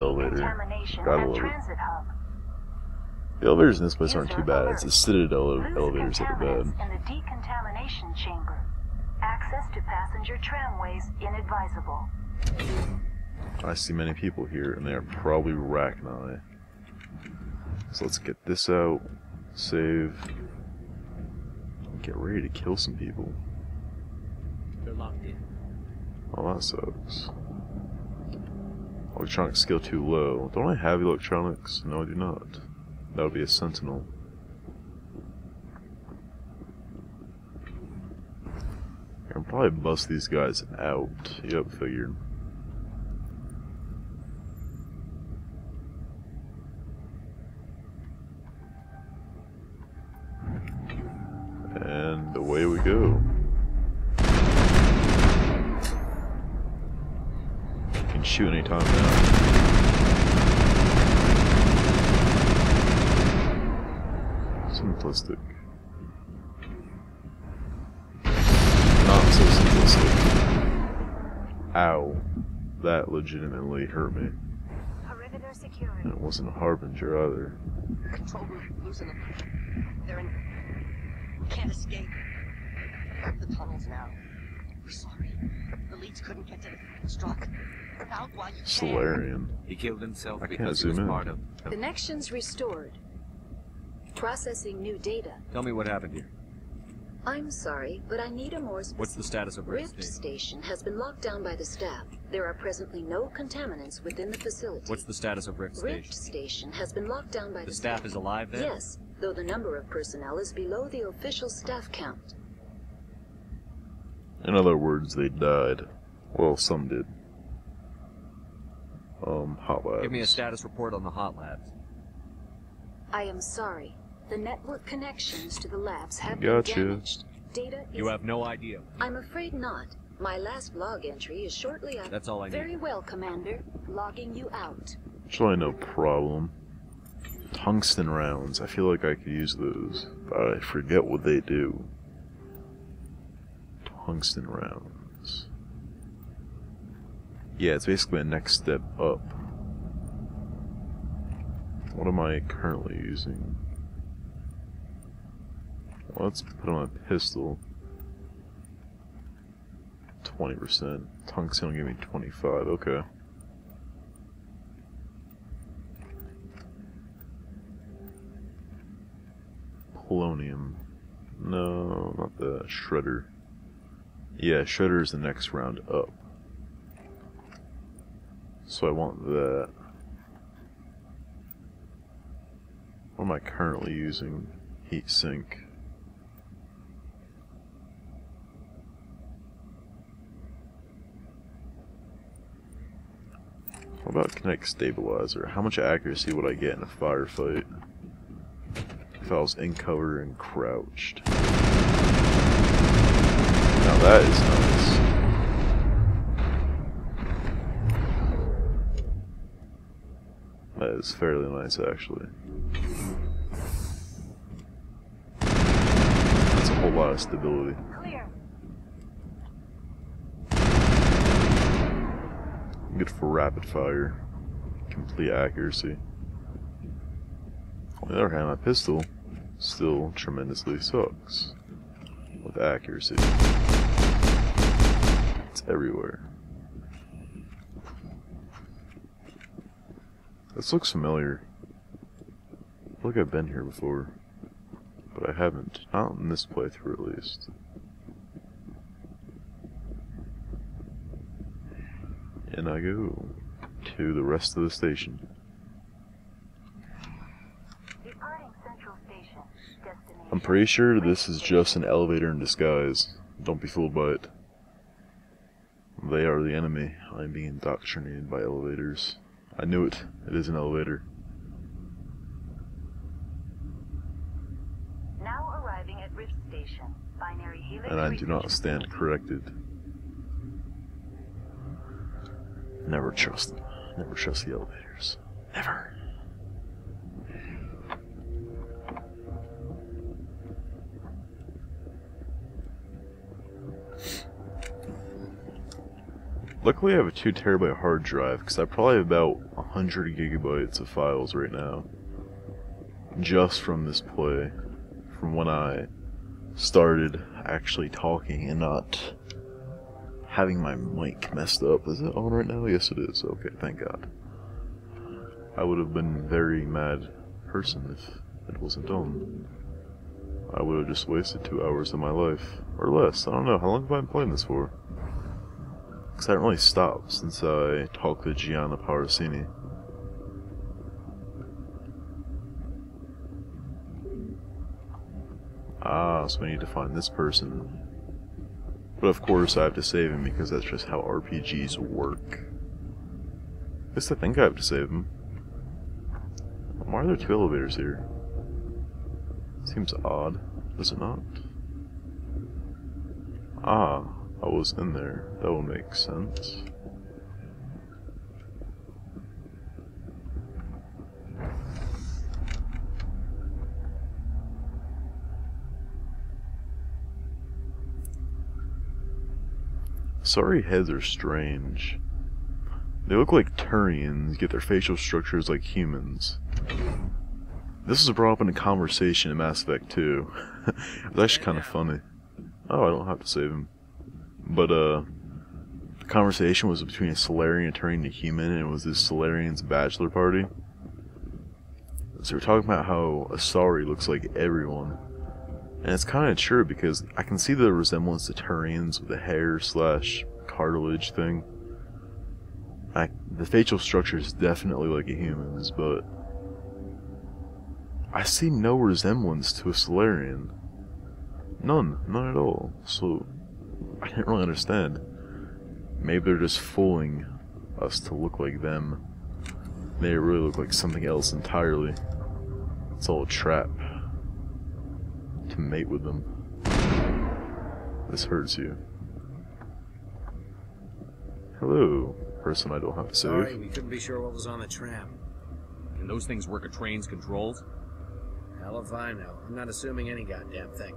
Elevator. Gotta love it. The elevators in this place aren't too bad. It's the Citadel elevators that are bad. In the decontamination chamber. Access to passenger tramways inadvisable. I see many people here, and they are probably Rachni. So let's get this out. Save. Get ready to kill some people. They're locked in. Oh, that sucks. Electronic skill too low. Don't I have electronics? No, I do not. That would be a sentinel. I'll probably bust these guys out. Yep, figured. And away we go. You can shoot anytime now. Simplistic. Not so simplistic. Ow. That legitimately hurt me. Perimeter security. And it wasn't a harbinger either. Control room, losing them. They're in. We can't escape. The tunnels now. We're sorry. The leads couldn't get to the struck. Out while you can. Solarian. He killed himself I can't because he was zoom in. part of... Connections restored. Processing new data. Tell me what happened here. I'm sorry, but I need a more specific... What's the status of Rift Station has been locked down by the staff. There are presently no contaminants within the facility. What's the status of Rift Station? Rift Station has been locked down by the staff is alive then? Yes, though the number of personnel is below the official staff count. In other words, they died. Well, some did. Hot labs. Give me a status report on the hot labs. I am sorry. The network connections to the labs have Gotcha. been damaged. Data is... You have no idea. I'm afraid not. My last log entry is shortly after... That's all I need. Very well, Commander. Logging you out. Actually, no problem. Tungsten rounds. I feel like I could use those, but I forget what they do. Tungsten rounds. Yeah, it's basically a next step up. What am I currently using? Well, let's put on a pistol. 20%. Tungsten will give me 25. Okay. Polonium. No, not the Shredder. Yeah, Shredder is the next round up. So I want that. What am I currently using? Heat sink. What about kinetic stabilizer? How much accuracy would I get in a firefight if I was in cover and crouched? Now that is nice. That is fairly nice, actually. That's a whole lot of stability. Clear. Good for rapid fire. Complete accuracy. On the other hand, my pistol still tremendously sucks with accuracy. It's everywhere. This looks familiar. I feel like I've been here before, but I haven't. Not in this playthrough, at least. And I go to the rest of the station. Departing Central Station. Destination. I'm pretty sure this is just an elevator in disguise. Don't be fooled by it. They are the enemy. I'm being indoctrinated by elevators. I knew it. It is an elevator. Now arriving at Rift Station. Binary helix. And I do not research stand facility. corrected. Never trust them. Never trust the elevators. Never. Luckily I have a 2 terabyte hard drive, because I probably have about 100 gigabytes of files right now. Just from this play. From when I started actually talking and not having my mic messed up. Is it on right now? Yes it is. Okay, thank God. I would have been a very mad person if it wasn't on. I would have just wasted 2 hours of my life. Or less. I don't know. How long have I been playing this for? Because I haven't really stopped since I talked to Gianna Parasini. Ah, so we need to find this person. But of course I have to save him because that's just how RPGs work. At least I think I have to save him. Why are there 2 elevators here? Seems odd, does it not? Ah, I was in there. That would make sense. Sorry, heads are strange. They look like Turians, yet their facial structures like humans. This was brought up in a conversation in Mass Effect 2. It's actually kind of funny. Oh, I don't have to save him. But, the conversation was between a Solarian turning to human, and it was this Solarian's bachelor party. So we're talking about how Asari looks like everyone. And it's kind of true, because I can see the resemblance to Turians with the hair / cartilage thing. The facial structure is definitely like a human's, but I see no resemblance to a Solarian. None at all. So I didn't really understand. Maybe they're just fooling us to look like them. They really look like something else entirely. It's all a trap to mate with them. This hurts you. Hello, person I don't have to save. Sorry, we couldn't be sure what was on the tram. Can those things work a train's controls? Hell if I know. I'm not assuming any goddamn thing.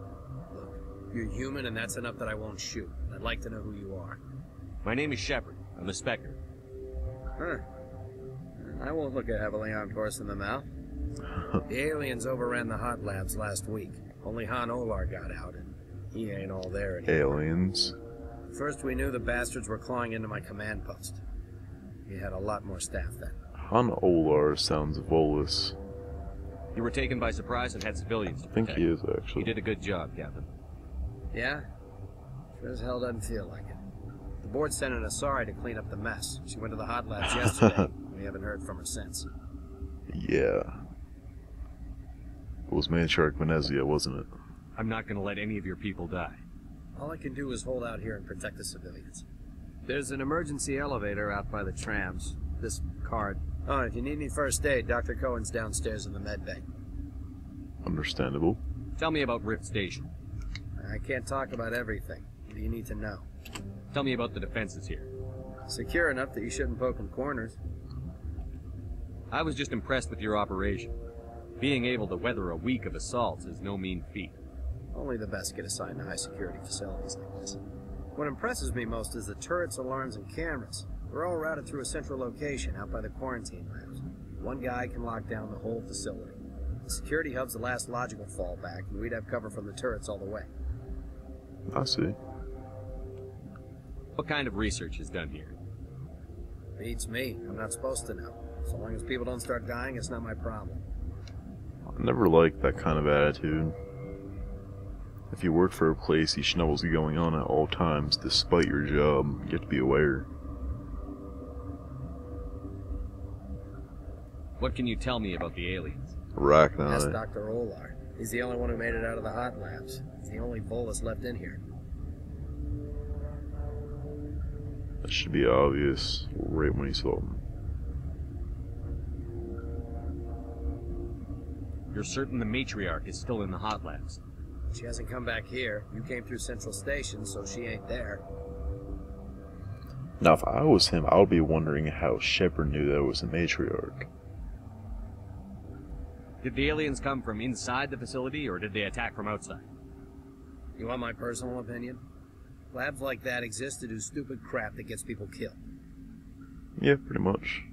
Look, you're human and that's enough that I won't shoot. I'd like to know who you are. My name is Shepard. I'm a Spectre. Huh. I won't look a heavily armed horse in the mouth. The aliens overran the hot labs last week. Only Han Olar got out, and he ain't all there anymore. Aliens. First we knew the bastards were clawing into my command post. He had a lot more staff then. Han Olar sounds Volus. You were taken by surprise and had civilians to I think protect. he is, You actually. did a good job, Captain. Yeah? Sure as hell doesn't feel like it. The board sent an Asari to clean up the mess. She went to the hot labs yesterday. We haven't heard from her since. Yeah. It was Matriarch Venezia, wasn't it? I'm not going to let any of your people die. All I can do is hold out here and protect the civilians. There's an emergency elevator out by the trams. This card. Oh, if you need any first aid, Dr. Cohen's downstairs in the med bay. Understandable. Tell me about Rift Station. I can't talk about everything. What do you need to know? Tell me about the defenses here. Secure enough that you shouldn't poke in corners. I was just impressed with your operation. Being able to weather a week of assaults is no mean feat. Only the best get assigned to high-security facilities like this. What impresses me most is the turrets, alarms, and cameras. They're all routed through a central location out by the quarantine labs. One guy can lock down the whole facility. The security hub's the last logical fallback, and we'd have cover from the turrets all the way. I see. What kind of research is done here? Beats me. I'm not supposed to know. So long as people don't start dying, it's not my problem. I never liked that kind of attitude. If you work for a place, you should know what's going on at all times, despite your job. You have to be aware. What can you tell me about the aliens? That's Rachni. Dr. Olar. He's the only one who made it out of the hot labs. He's the only Volus left in here. That should be obvious right when you saw him. You're certain the matriarch is still in the hot labs? She hasn't come back here. You came through Central Station, so she ain't there. Now, if I was him, I would be wondering how Shepard knew that it was a matriarch. Did the aliens come from inside the facility, or did they attack from outside? You want my personal opinion? Labs like that exist to do stupid crap that gets people killed. Yeah, pretty much.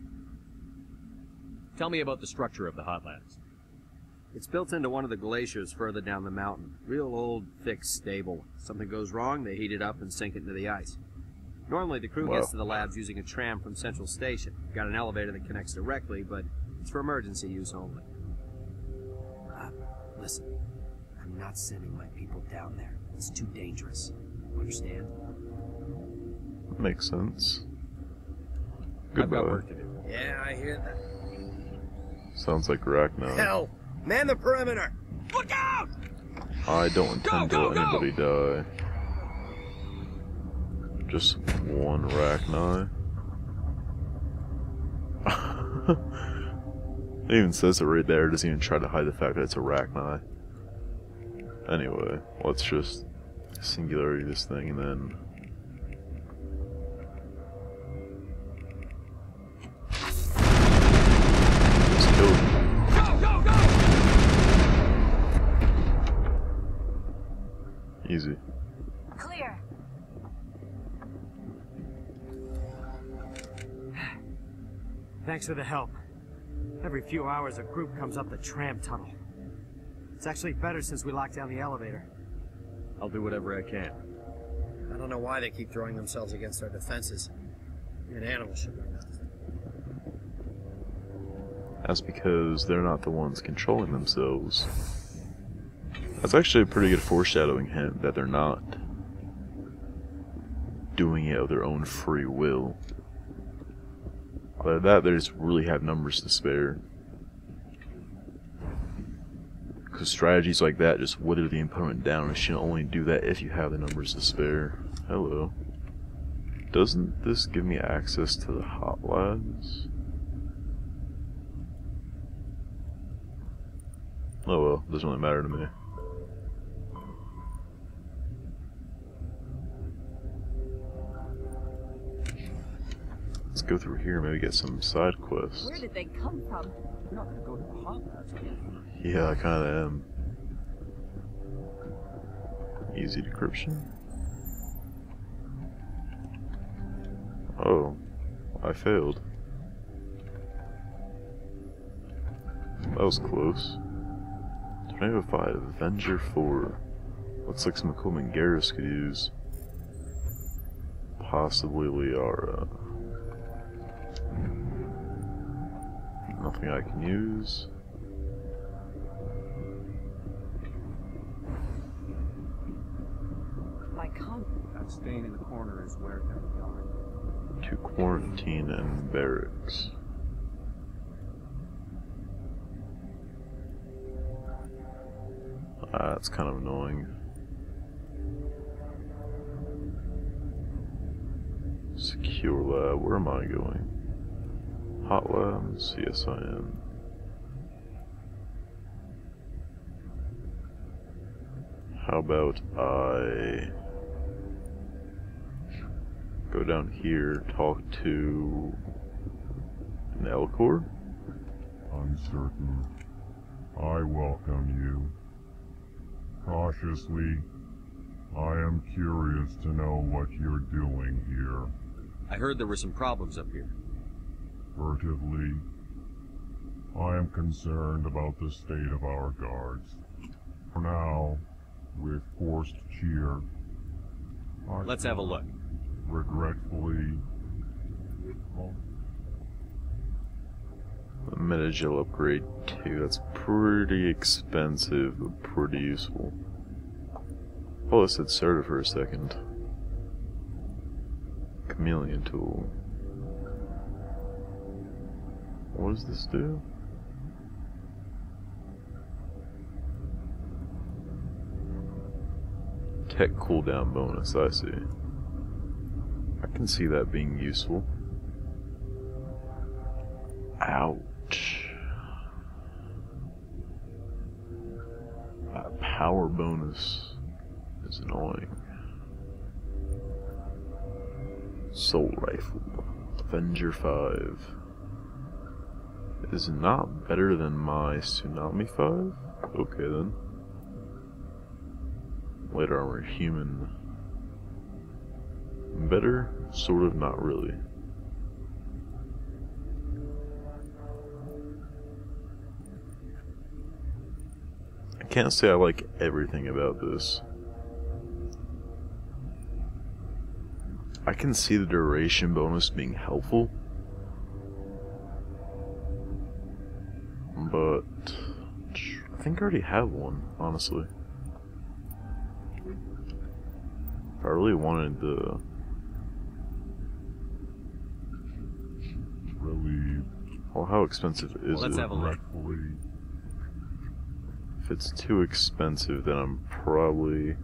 Tell me about the structure of the Hot Labs. It's built into one of the glaciers further down the mountain. Real old, thick, stable. Something goes wrong, they heat it up and sink it into the ice. Normally, the crew gets to the labs using a tram from Central Station. Got an elevator that connects directly, but it's for emergency use only. Listen, I'm not sending my people down there. It's too dangerous. Understand? Makes sense. I've got Goodbye. work to do. Yeah, I hear that. Sounds like Rachni. Hell! Man the perimeter! Look out! I don't intend Go, to go, let anybody die. Just one Rachni. It even says it right there. It doesn't even try to hide the fact that it's a Rachni. Anyway, let's just singularity this thing and then... just kill it. Easy. Clear. Thanks for the help. Every few hours a group comes up the tram tunnel. It's actually better since we locked down the elevator. I'll do whatever I can. I don't know why they keep throwing themselves against our defenses. An animal should learn that. That's because they're not the ones controlling themselves. That's actually a pretty good foreshadowing hint that they're not doing it of their own free will. Other than that, they just really have numbers to spare. Because strategies like that just wither the opponent down, and you should only do that if you have the numbers to spare. Hello. Doesn't this give me access to the Hot Labs? Oh well, doesn't really matter to me. Let's go through here, maybe get some side quests. Where did they come from? We're not gonna go to the Hot Labs again. Yeah, I kinda am. Easy decryption. Oh, I failed. That was close. Tornado 5, Avenger 4. Looks like some equipment Garrus could use. Possibly Liara. Nothing I can use. My con. That stain in the corner is where they're going. To quarantine and barracks. That's kind of annoying. Secure lab, where am I going? Hot labs, yes I am. How about I go down here, talk to an Elcor? Uncertain. I welcome you. Cautiously, I am curious to know what you're doing here. I heard there were some problems up here. Furtively, I am concerned about the state of our guards. For now, with forced cheer, Let's have a look. regretfully, A Metagel upgrade 2, that's pretty expensive, but pretty useful. Oh, I said Serta for a second. Chameleon tool. What does this do? Tech cooldown bonus, I see. I can see that being useful. Ouch. That power bonus is annoying. Soul Rifle. Avenger 5. Is not better than my Tsunami 5? Okay then. Light armor, human. Better? Sort of, not really. can't say I like everything about this. I can see the duration bonus being helpful, but I think I already have one, honestly. If I really wanted the Relieved. well, how expensive is Let's it? have a look. Regretfully. If it's too expensive, then I'm probably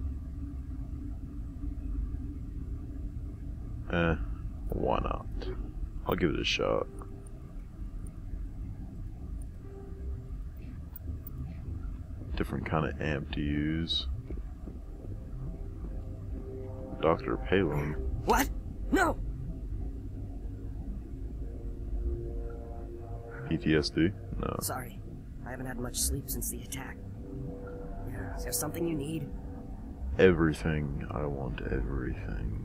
why not? I'll give it a shot. Different kind of amp to use. Dr. Palin. What? No! PTSD? No. Sorry. I haven't had much sleep since the attack. Yeah, is there something you need? Everything. I want everything.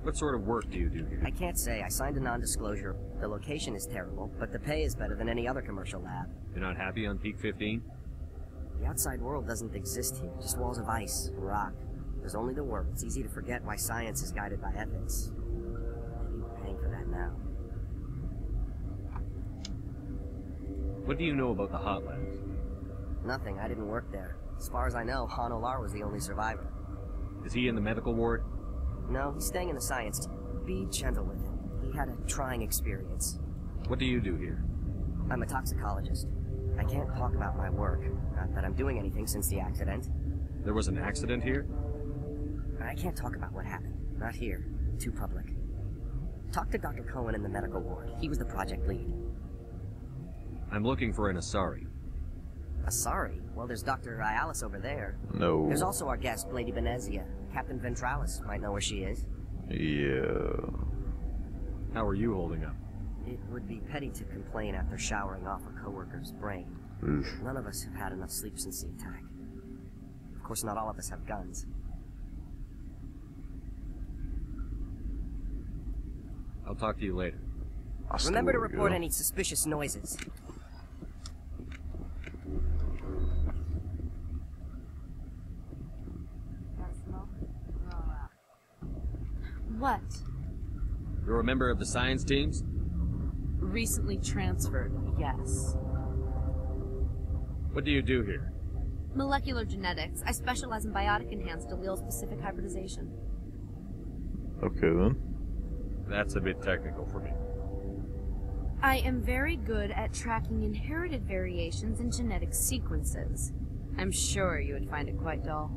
What sort of work do you do here? I can't say. I signed a non-disclosure. The location is terrible, but the pay is better than any other commercial lab. You're not happy on Peak 15? The outside world doesn't exist here. Just walls of ice and rock. There's only the work. It's easy to forget why science is guided by ethics. Maybe we're paying for that now. What do you know about the hot labs? Nothing. I didn't work there. As far as I know, Han Olar was the only survivor. Is he in the medical ward? No, he's staying in the science team. Be gentle with him. He had a trying experience. What do you do here? I'm a toxicologist. I can't talk about my work. Not that I'm doing anything since the accident. There was an accident here? I can't talk about what happened. Not here. Too public. Talk to Dr. Cohen in the medical ward. He was the project lead. I'm looking for an Asari. Asari? Well, there's Dr. Ayalis over there. No. There's also our guest, Lady Benezia. Captain Ventralis might know where she is. Yeah. How are you holding up? It would be petty to complain after showering off a coworker's brain. Oof. None of us have had enough sleep since the attack. Of course, not all of us have guns. I'll talk to you later. Remember to report any suspicious noises. What? You're a member of the science teams? Recently transferred, yes. What do you do here? Molecular genetics. I specialize in biotic-enhanced allele-specific hybridization. Okay then. That's a bit technical for me. I am very good at tracking inherited variations in genetic sequences. I'm sure you would find it quite dull.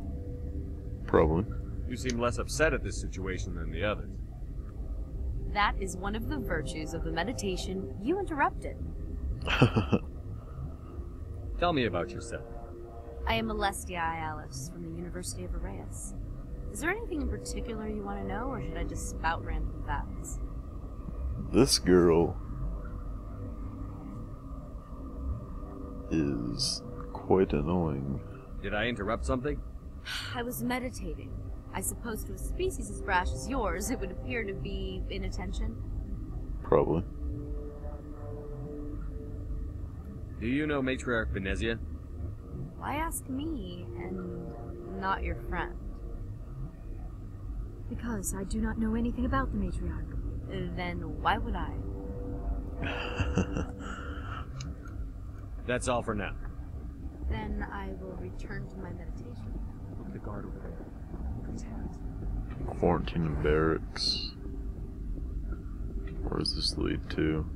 Probably. You seem less upset at this situation than the others. That is one of the virtues of the meditation you interrupted. Tell me about yourself. I am Alestia Ayalis from the University of Arraeus. Is there anything in particular you want to know, or should I just spout random facts? This girl is quite annoying. Did I interrupt something? I was meditating. I suppose to a species as brash as yours, it would appear to be inattention. Probably. Do you know Matriarch Benezia? Why ask me, and not your friend? Because I do not know anything about the matriarch. Then why would I? That's all for now. Then I will return to my meditation. Look at the guard over there. Look at his hands. Quarantine and barracks. Where does this lead to?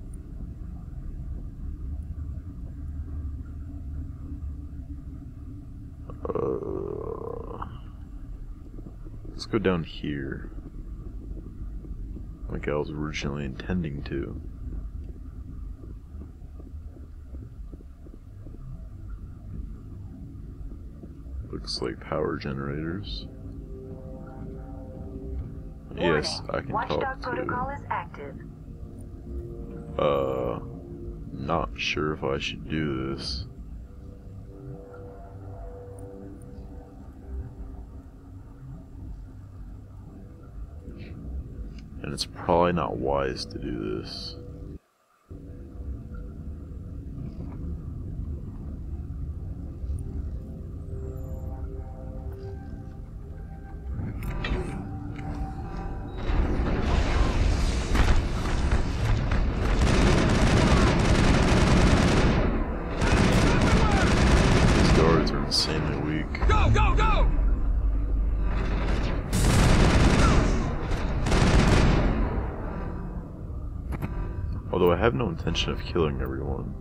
Let's go down here. Like I was originally intending to. Looks like power generators. Yes, I can Watchdog talk protocol is active. to. Not sure if I should do this. And it's probably not wise to do this. insanely weak. Go, go, go! Although I have no intention of killing everyone.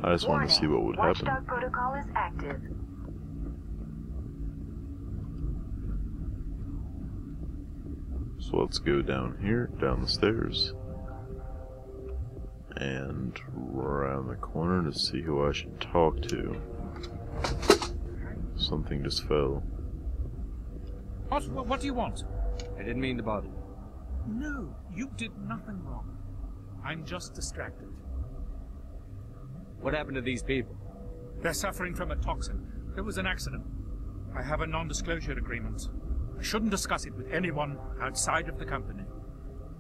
I just wanted to see what would happen. Watchdog protocol is active. So let's go down here, down the stairs, and around the corner to see who I should talk to. Something just fell. What do you want? I didn't mean to bother you. No, you did nothing wrong. I'm just distracted. What happened to these people? They're suffering from a toxin. It was an accident. I have a non-disclosure agreement. I shouldn't discuss it with anyone outside of the company.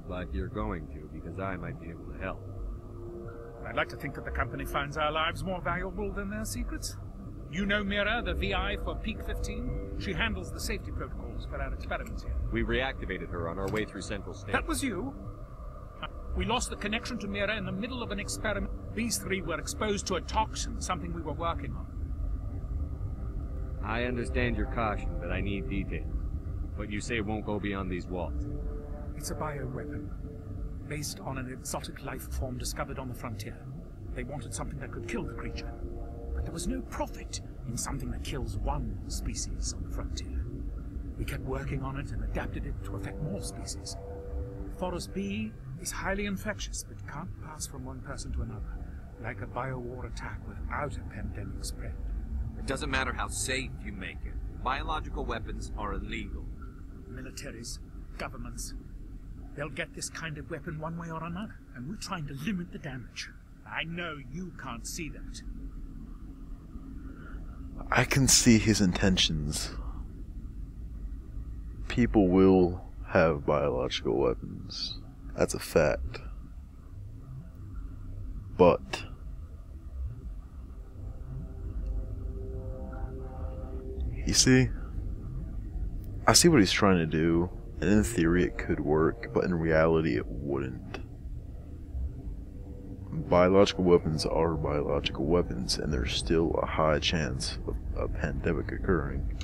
But you're going to, because I might be able to help. I'd like to think that the company finds our lives more valuable than their secrets. You know Mira, the VI for Peak 15? She handles the safety protocols for our experiments here. We reactivated her on our way through Central Station. That was you? We lost the connection to Mira in the middle of an experiment. These three were exposed to a toxin, something we were working on. I understand your caution, but I need details. But you say it won't go beyond these walls. It's a bioweapon, based on an exotic life form discovered on the frontier. They wanted something that could kill the creature. But there was no profit in something that kills one species on the frontier. We kept working on it and adapted it to affect more species. Forest B is highly infectious, but can't pass from one person to another, like a biowar attack without a pandemic spread. It doesn't matter how safe you make it. Biological weapons are illegal. Militaries, governments, they'll get this kind of weapon one way or another, and we're trying to limit the damage. I know you can't see that. I can see his intentions. People will have biological weapons. That's a fact. But you see, I see what he's trying to do, and in theory it could work, but in reality it wouldn't. Biological weapons are biological weapons, and there's still a high chance of a pandemic occurring.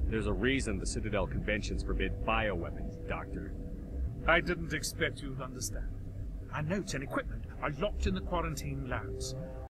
There's a reason the Citadel conventions forbid bioweapons, Doctor. I didn't expect you'd understand. Our notes and equipment are locked in the quarantine labs.